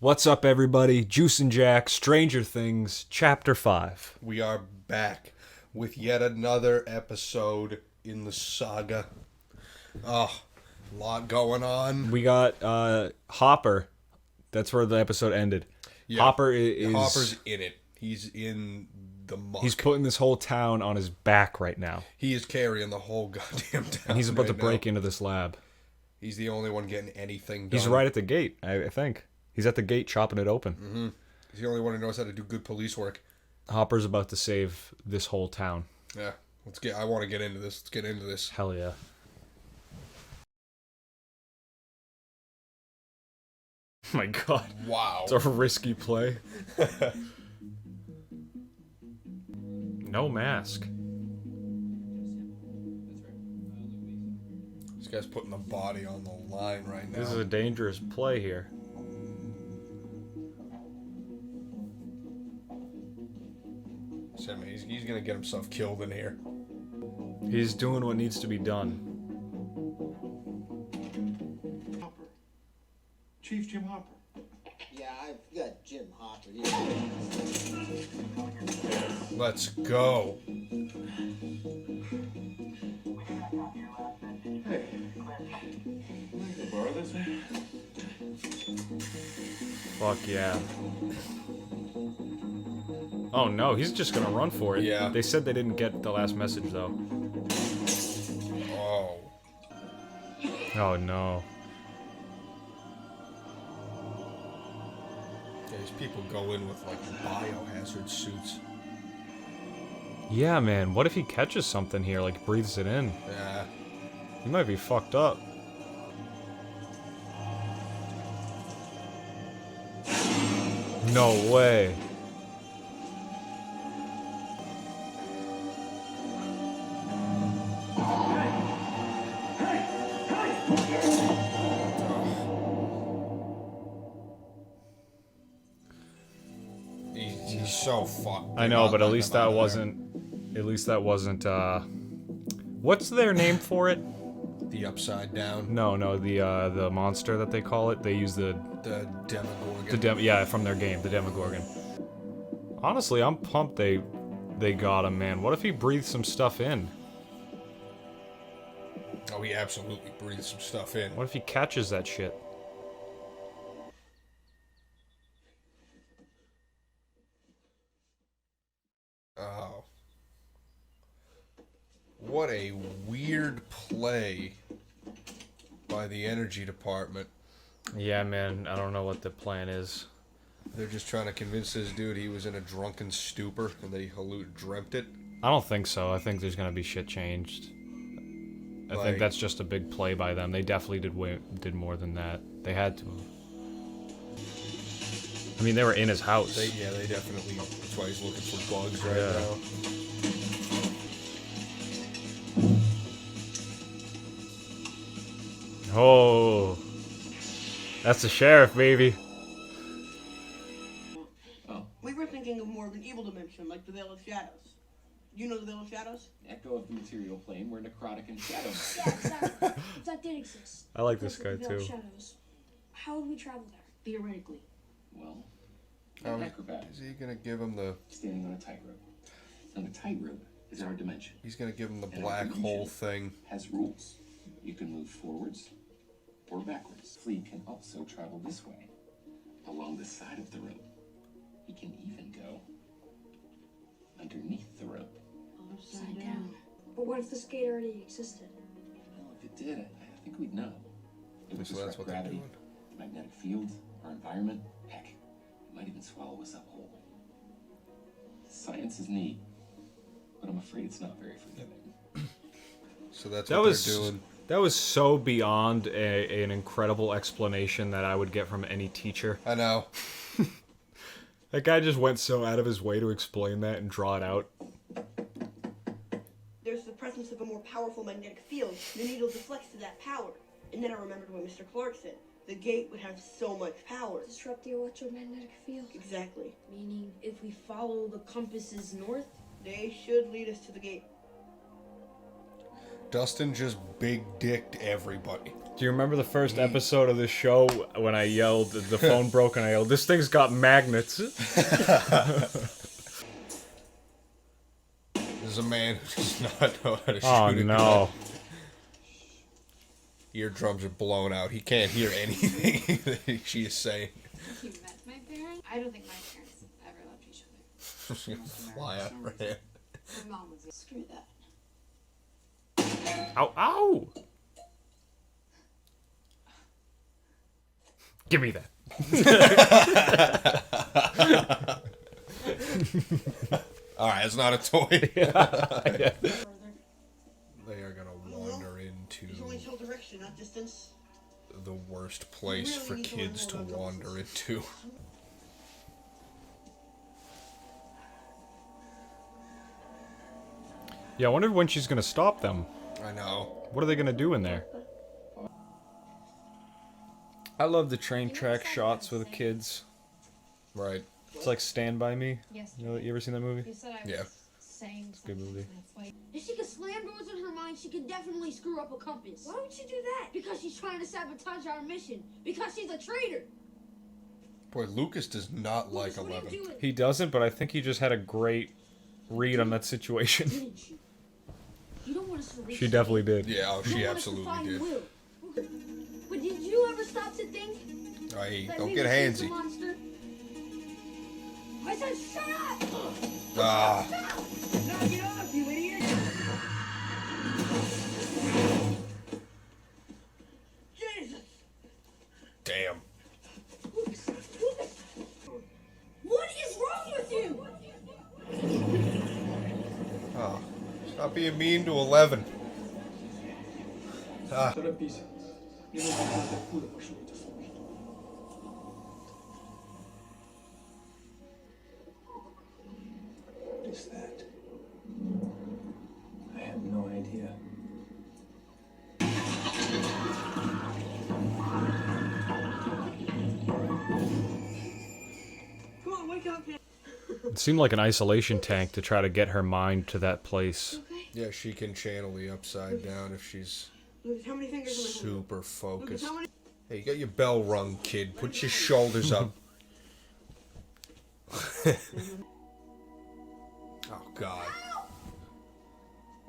What's up, everybody? Juice and Jack, Stranger Things, Chapter 5. We are back with yet another episode in the saga. Oh, a lot going on. We got Hopper. That's where the episode ended. Yeah, Hopper is... Hopper's in it. He's in the muck. He's putting this whole town on his back right now. He is carrying the whole goddamn town. And he's about to right break now. into this lab. He's the only one getting anything done. He's right at the gate, I think. He's at the gate chopping it open. Mm-hmm. He's the only one who knows how to do good police work. Hopper's about to save this whole town. Yeah, I want to get into this. Let's get into this. Hell yeah. Oh my god. Wow. It's a risky play. No mask. This guy's putting the body on the line right now. This is a dangerous play here. He's gonna get himself killed in here. He's doing what needs to be done. Hopper. Chief Jim Hopper. Yeah, I've got Jim Hopper. Let's go. Hey. Can I borrow this? Fuck yeah. Oh no, he's just gonna run for it. Yeah. They said they didn't get the last message though. Oh. Oh no. Yeah, these people go in with like biohazard suits. Yeah, man, what if he catches something here, like breathes it in? Yeah. He might be fucked up. No way. He's so fucked. I know, but at least that wasn't... What's their name for it? The upside down. No, the monster that they call it. They use the Demogorgon. yeah, from their game, the Demogorgon. Honestly, I'm pumped they got him, man. What if he breathes some stuff in? Oh, he absolutely breathed some stuff in. What if he catches that shit? Oh. What a weird play by the energy department. Yeah, man, I don't know what the plan is. They're just trying to convince this dude he was in a drunken stupor and that he dreamt it. I don't think so. I think there's gonna be shit changed. I think that's just a big play by them. They definitely did more than that. They had to. I mean, they were in his house. They definitely. That's why he's looking for bugs right now. Oh, that's the sheriff, baby. Oh. We were thinking of more of an evil dimension, like the Veil of Shadows. You know the Veil of Shadows? Echo of the material plane where necrotic and shadow. Yeah, exactly. If that did exist. I like this Because guy of the Veil of too. Shadows, how would we travel there? Theoretically. Well, How an acrobat is he gonna give him the? standing on a tightrope. And a tightrope is our dimension. He's gonna give him the And black our hole dimension thing. Has rules. You can move forwards or backwards. Flea can also travel this way, along the side of the rope. He can even go underneath the rope. Upside down. But what if this gate already existed? Well, if it did, I think we'd know. It would So that's disrupt what they're gravity, doing. the magnetic field, our environment. Heck, it might even swallow us up whole. Science is neat, but I'm afraid it's not very forgiving. So that's That what was they're doing. that was so beyond an incredible explanation that I would get from any teacher. I know. That guy just went so out of his way to explain that and draw it out. There's the presence of a more powerful magnetic field. The needle deflects to that power. And then I remembered what Mr. Clark said. The gate would have so much power. Disrupt the electromagnetic field. Exactly. Meaning, if we follow the compasses north? They should lead us to the gate. Dustin just big dicked everybody. Do you remember the first episode of the show when I yelled, the phone broke and I yelled, this thing's got magnets? This is a man who does not know how to shoot Oh a gun. no. Eardrums are blown out. He can't hear anything that she is saying. You met my parents? I don't think my parents ever loved each other. She's gonna fly out of her head. My mom was screw that. Ow, ow! Give me that. Alright, it's not a toy. Yeah. They are gonna wander into You only tell direction, not distance. the worst place for kids to wander into. Yeah, I wonder when she's gonna stop them. I know. What are they gonna do in there? I love the train track shots with the kids. Right. It's like Stand By Me. Yes. You ever seen that movie? You said I Yeah. was saying Good something. movie. That's why. If she can slam doors in her mind, she can definitely screw up a compass. Why would she do that? Because she's trying to sabotage our mission. Because she's a traitor. Boy, Lucas does not like Lucas, what are 11. you doing? He doesn't, but I think he just had a great read on that situation. Didn't you? You don't want us to reach. She definitely did. Yeah, oh, You she don't want us to absolutely find did. Will. But did you ever stop to think? Hey, that don't maybe get she's the handsy. monster? I said shut up! Ah, Knock it off, you idiot! Jesus! damn. Lucas, Lucas! What is wrong with you? Oh, stop being mean to 11. Ah, What is that? I have no idea. Come on, wake up. It seemed like an isolation tank to try to get her mind to that place. yeah, she can channel the upside down if she's Lucas, how many fingers am I holding? super Lucas, focused. how many? Hey, you got your bell rung, kid. Put your shoulders up. Oh, God.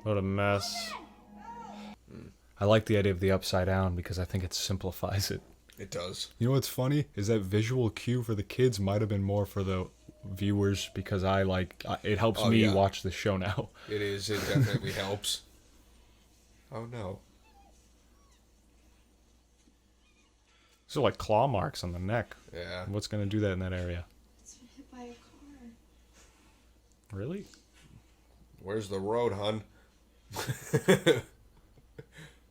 What a mess. I like the idea of the upside down because I think it simplifies it. It does. You know what's funny is that visual cue for the kids might have been more for the viewers because it helps Oh, me yeah. watch the show now. It is. It definitely helps. Oh, no. So like claw marks on the neck. Yeah. What's gonna do that in that area? It's been hit by a car. Really? Where's the road, hun?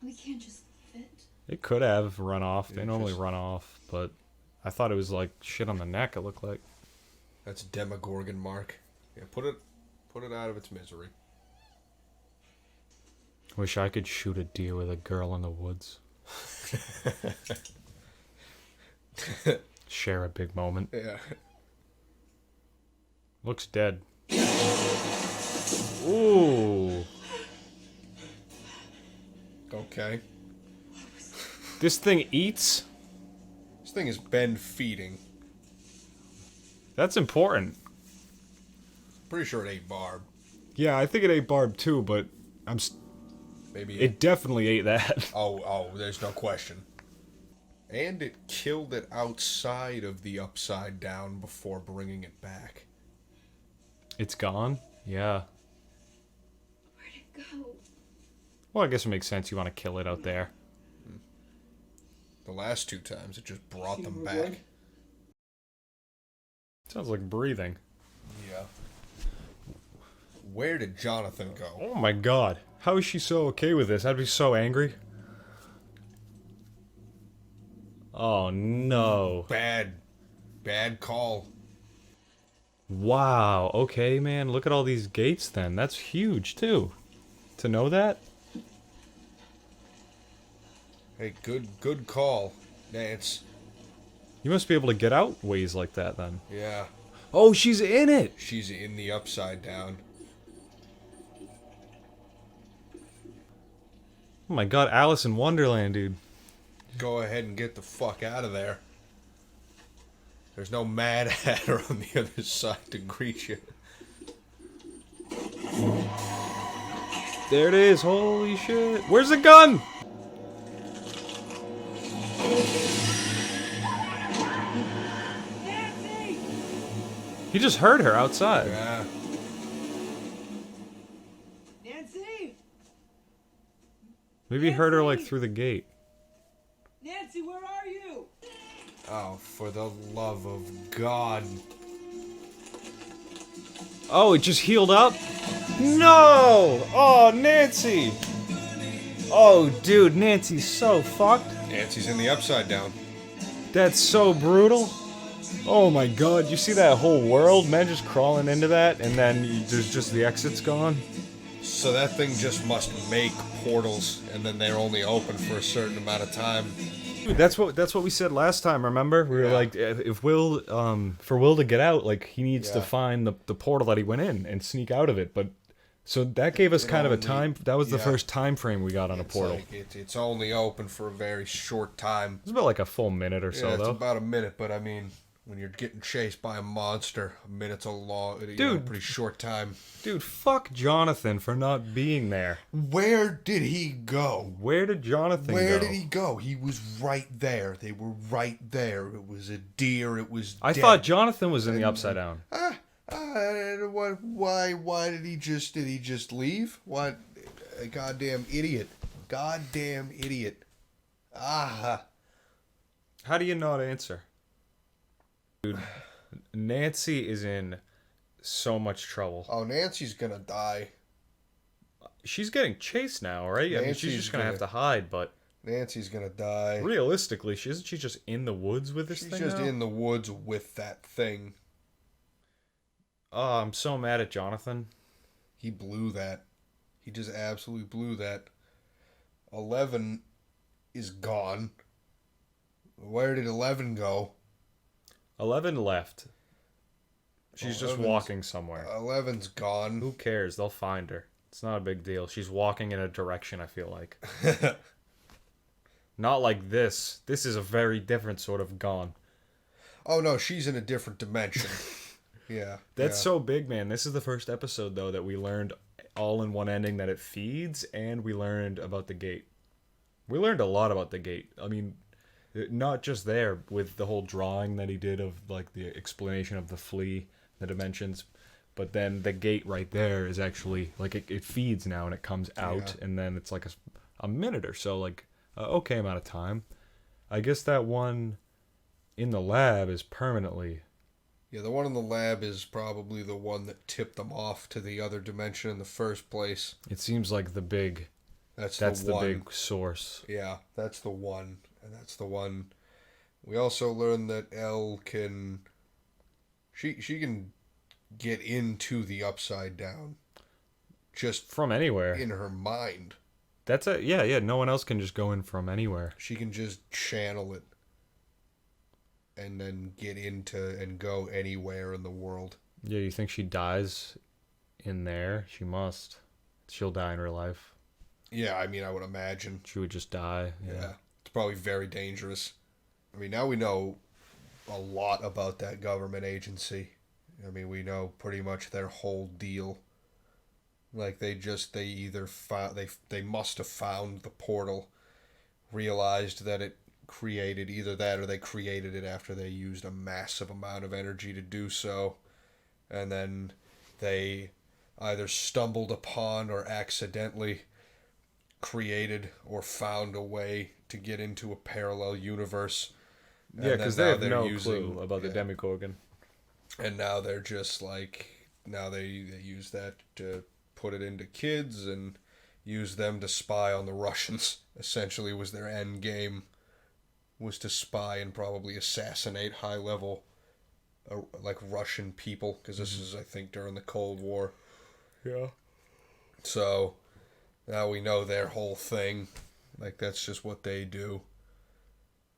We can't just leave it. It could have run off. They Yeah, normally just- run off, but I thought it was like shit on the neck. It looked like. That's Demogorgon mark. Yeah, put it out of its misery. Wish I could shoot a deer with a girl in the woods. Share a big moment. Yeah. Looks dead. Ooh. Okay. This thing eats? This thing has been feeding. That's important. Pretty sure it ate Barb. Yeah, I think it ate Barb too, but Maybe it definitely ate that. Oh, there's no question. And it killed it outside of the upside down before bringing it back. It's gone? Yeah. Where'd it go? Well, I guess it makes sense you want to kill it out there. The last two times, it just brought them back. Sounds like breathing. Yeah. Where did Jonathan go? Oh my god. How is she so okay with this? I'd be so angry. Oh no. Bad call. Wow. Okay, man. Look at all these gates then. That's huge too. To know that? Hey, good call, Nance. You must be able to get out ways like that then. Yeah, Oh, she's in it. she's in the upside down. Oh my god, Alice in Wonderland, dude. Go ahead and get the fuck out of there. There's no Mad Hatter on the other side to greet you. There it is. Holy shit. Where's the gun? He just heard her outside. Yeah. Nancy? Maybe he heard her like through the gate. Nancy, where are you? Oh, for the love of God. Oh, it just healed up? No! Oh, Nancy! Oh, dude, Nancy's so fucked. Nancy's in the Upside Down. That's so brutal. Oh my god, you see that whole world? Men just crawling into that, and then there's just the exit's gone. So that thing just must make portals, and then they're only open for a certain amount of time. Dude, that's what we said last time, remember? We were Yeah. like, if Will, for Will to get out, like, he needs to Yeah. find the portal that he went in and sneak out of it, but... So that gave us kind of a only- time... That was the yeah. first time frame we got on a It's portal. like it's only open for a very short time. It was about like a full minute or so, Yeah, it's though. about a minute, but I mean, when you're getting chased by a monster, a minute's a long, Dude. pretty short time. Dude, fuck Jonathan for not being there. Where did he go? Where did Jonathan Where go? did he go? He was right there. They were right there. It was a deer. It was. I dead. thought Jonathan was in the Upside Down. What? Why did he just leave? What? A goddamn idiot! Goddamn idiot! Ah. How do you not answer? Dude, Nancy is in so much trouble. Oh, Nancy's gonna die. She's getting chased now, right? I mean, she's Nancy's just gonna have to gonna- hide, but Nancy's gonna die. realistically, isn't she just in the woods with this She's thing just now? in the woods with that thing. Oh, I'm so mad at Jonathan. He blew that. He just absolutely blew that. 11 is gone. Where did 11 go? 11 left. She's just 11's walking somewhere. 11's gone. Who cares? They'll find her. It's not a big deal. She's walking in a direction, I feel like. Not like this. This is a very different sort of gone. Oh no, she's in a different dimension. Yeah. That's yeah. so big, man. This is the first episode, though, that we learned all in one ending that it feeds, and we learned about the gate. We learned a lot about the gate. I mean, not just there with the whole drawing that he did of, like, the explanation of the flea, the dimensions, but then the gate right there is actually, like, it feeds now, and it comes out, Yeah. and then it's like a minute or so, like, okay amount of time. I guess that one in the lab is permanently... Yeah, the one in the lab is probably the one that tipped them off to the other dimension in the first place. It seems like the big... That's the one. big source. Yeah, that's the one. And that's the one. We also learned that Elle can... She can get into the Upside Down. Just From anywhere. in her mind. That's a yeah. No one else can just go in from anywhere. She can just channel it. And then get into and go anywhere in the world. Yeah, you think she dies in there? She must. She'll die in real life. Yeah, I mean, I would imagine. She would just die. Yeah. It's probably very dangerous. I mean, now we know a lot about that government agency. I mean, we know pretty much their whole deal. Like, they either found, they must have found the portal, realized that it created either that or they created it after they used a massive amount of energy to do so. And then they either stumbled upon or accidentally created or found a way to get into a parallel universe. And Yeah, then because now they have they're no using- clue about the yeah. Demogorgon. And now they're just like, now they use that to put it into kids and use them to spy on the Russians. Essentially was their end game, was to spy and probably assassinate high level like Russian people, because this is, I think, during the Cold War. Yeah. So now we know their whole thing. Like, that's just what they do.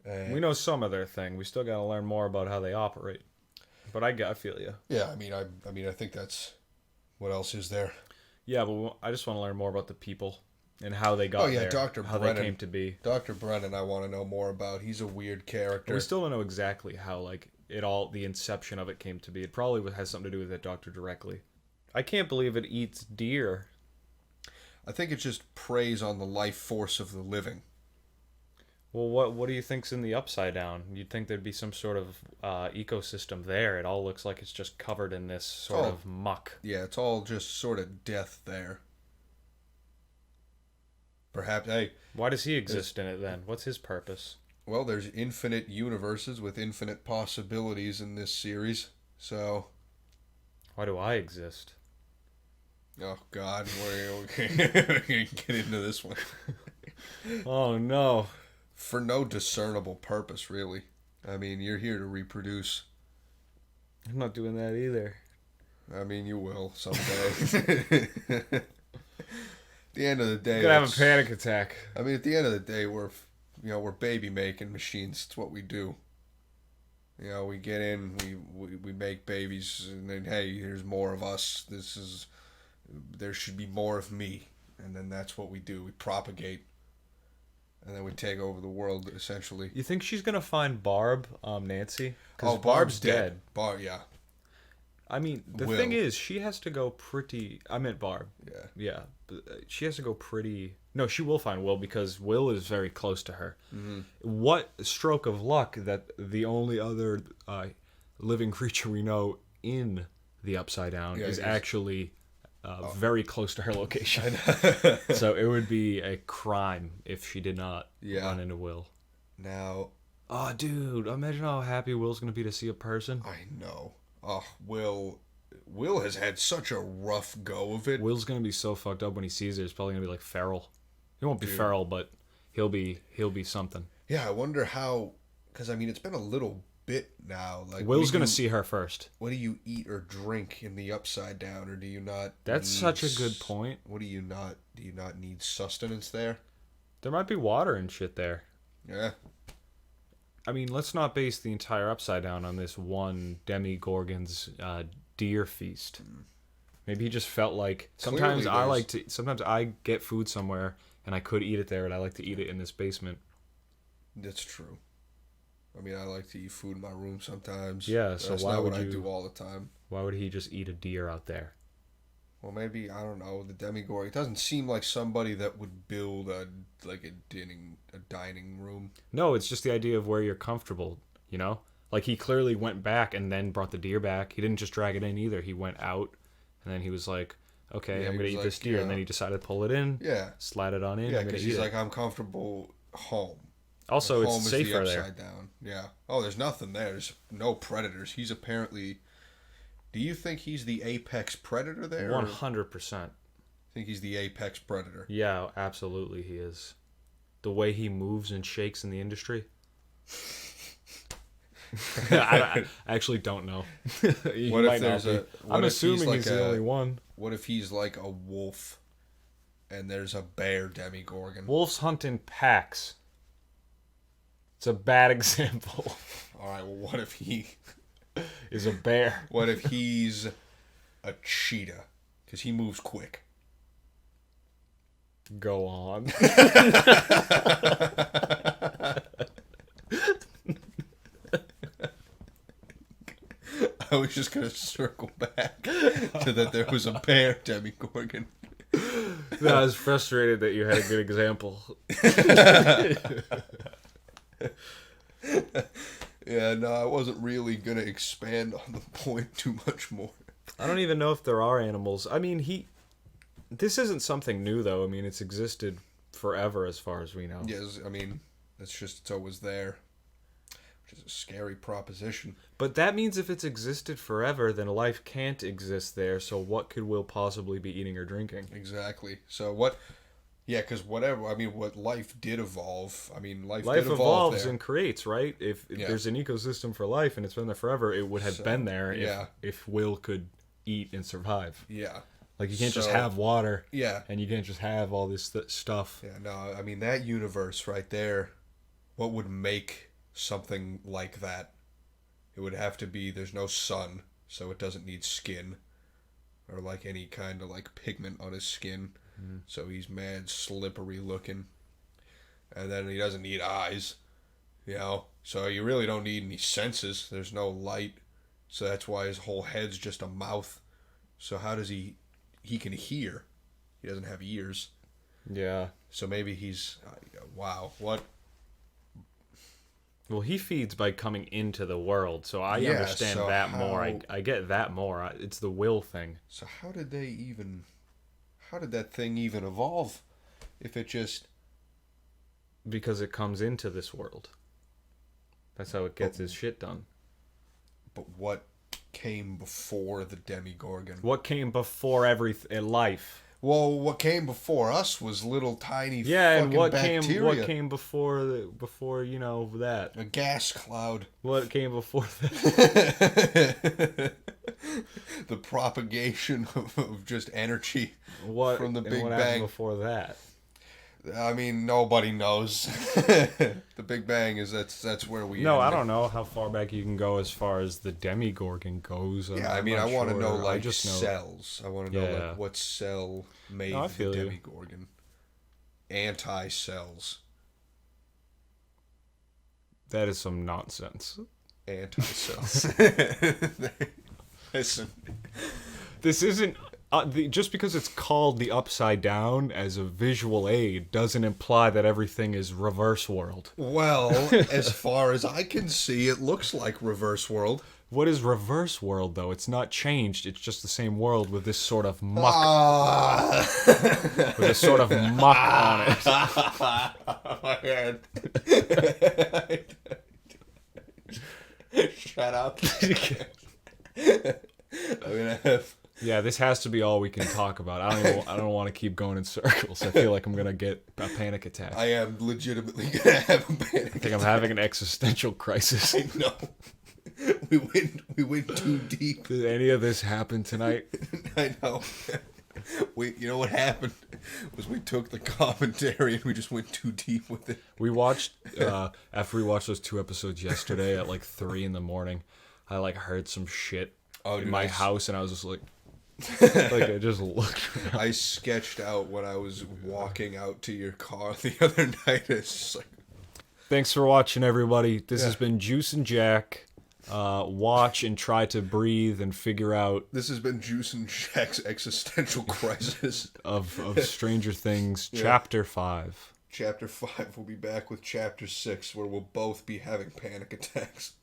And We know some of their thing. We still got to learn more about how they operate. But I feel you. Yeah, I think that's, what else is there? Yeah, but I just want to learn more about the people. and how they got Oh, yeah, there, Dr. how Brennan. they came to be. Dr. Brennan, I want to know more about. He's a weird character. We still don't know exactly how like it all the inception of it came to be. It probably has something to do with that doctor directly. I can't believe it eats deer. I think it just preys on the life force of the living. Well, what do you think's in the Upside Down? You'd think there'd be some sort of ecosystem there. It all looks like it's just covered in this sort Oh. of muck. Yeah, it's all just sort of death there. Perhaps, hey, Why does he exist in it then? What's his purpose? well, there's infinite universes with infinite possibilities in this series. So, Why do I exist? oh God, we're gonna get into this one. Oh no. For no discernible purpose, really. I mean, you're here to reproduce. I'm not doing that either. I mean, you will someday. At the end of the day, I'm gonna have a it's- panic attack. I mean, at the end of the day, we're baby making machines. It's what we do. You know, we get in, we make babies, and then hey, here's more of us. There should be more of me, and then that's what we do. We propagate, and then we take over the world essentially. You think she's gonna find Barb, Nancy? 'Cause Oh, Barb's dead. Yeah. I mean, the Will. thing is, she has to go pretty. I meant Barb. Yeah. Yeah, but she has to go pretty. No, she will find Will because Will is very close to her. Mm-hmm. What stroke of luck that the only other living creature we know in the Upside Down is actually very close to her location. So it would be a crime if she did not run into Will. Now, Oh, dude, imagine how happy Will's gonna be to see a person. I know. Oh, Will has had such a rough go of it. Will's gonna be so fucked up when he sees it. It's probably gonna be like feral. He won't be feral, but he'll be something. Yeah, I wonder how. Because I mean, it's been a little bit now. Like, Will's gonna see her first. What do you eat or drink in the Upside Down, or do you not? That's need such a good point. What do you not? Do you not need sustenance there? There might be water and shit there. Yeah. I mean, let's not base the entire Upside Down on this one Demigorgon's deer feast. Maybe he just felt like sometimes Clearly sometimes I get food somewhere and I could eat it there, and I like to eat it in this basement. That's true. I mean, I like to eat food in my room sometimes. Yeah, so that's why not would what you- I do all the time. Why would he just eat a deer out there? Well, maybe I don't know. The Demigorgon. It doesn't seem like somebody that would build a dining room. No, it's just the idea of where you're comfortable, you know? Like, he clearly went back and then brought the deer back. He didn't just drag it in either. He went out, and then he was like, okay, Yeah, I'm he going to was eat this like, deer. And yeah. then he decided to pull it in, Yeah. slide it on in, Yeah, I'm going because to eat he's it. like, I'm comfortable home. Also, Home it's is the safer there. Upside Down. Yeah. Oh, there's nothing there. There's no predators. He's apparently. Do you think he's the apex predator there? or 100%. think he's the apex predator? Yeah, absolutely he is. The way he moves and shakes in the industry. I actually don't know. He What if might not there's be. a- what I'm if he's assuming like he's the a- only one. What if he's like a wolf, and there's a bear Demigorgon? Wolves hunt in packs. It's a bad example. All right. Well, what if he? Is a bear. What if he's a cheetah? Because he moves quick. Go on. I was just gonna circle back to that there was a bear Demigorgon. I was frustrated that you had a good example. Yeah, no, I wasn't really gonna expand on the point too much more. I don't even know if there are animals. I mean, this isn't something new, though. I mean, it's existed forever as far as we know. Yes, I mean, it's always there, which is a scary proposition. But that means if it's existed forever, then life can't exist there. So what could Will possibly be eating or drinking? Exactly. So what? Yeah, because whatever. I mean, what life did evolve. I mean, life Life did evolve evolves there. and creates, right? If Yeah. there's an ecosystem for life and it's been there forever, it would have So, been there yeah. if Will could eat and survive. Yeah. Like, you can't just So- have water. Yeah. And you can't just have all this stuff. Yeah. No, I mean that universe right there. What would make something like that? It would have to be there's no sun, so it doesn't need skin, or like any kind of like pigment on his skin. So he's mad slippery looking. And then he doesn't need eyes, you know. So you really don't need any senses. There's no light. So that's why his whole head's just a mouth. So how does he can hear? He doesn't have ears. Yeah. So maybe he's wow, what? Well, he feeds by coming into the world, so I Yeah, understand so that more. how- I get that more. It's the will thing. So how did that thing even evolve? If it just Because it comes into this world. That's how it gets his shit done. But what came before the Demigorgon? What came before life? Well, what came before us was little tiny Yeah, and fucking what bacteria. came before that? A gas cloud. What came before that? The propagation of just energy What from the and Big what happened Bang. before that? I mean, nobody knows. The Big Bang that's where we. No, I ended. don't know how far back you can go as far as the Demigorgon goes. Yeah, I I'm mean, not I want to sure. know I like just know cells. I want to know Yeah. like what cell made No, I the feel you. Demigorgon. Anti-cells. that is some nonsense. Anti-cells. Listen. This isn't just because it's called the Upside Down as a visual aid doesn't imply that everything is reverse world. Well, as far as I can see, it looks like Reverse World. What is reverse world though? It's not changed. It's just the same world with this sort of muck, with this sort of muck on it. My head. Shut up. I'm gonna have. Yeah, this has to be all we can talk about. I don't want to keep going in circles. I feel like I'm gonna get a panic attack. I am legitimately gonna have a panic. I think I'm having an existential crisis. I know. We went too deep. Did any of this happen tonight? I know. You know what happened was we took the commentary and we just went too deep with it. We watched after we watched those 2 episodes yesterday at like 3 a.m. I like heard some shit in dude, my house, and I was just like I just looked around. I sketched out when I was walking out to your car the other night. It's just like, Thanks for watching, everybody. This has been Juice and Jack. Watch and try to breathe and figure out this has been Juice and Jack's existential crisis. of Stranger Things, Chapter 5. Chapter 5, we'll be back with Chapter 6, where we'll both be having panic attacks.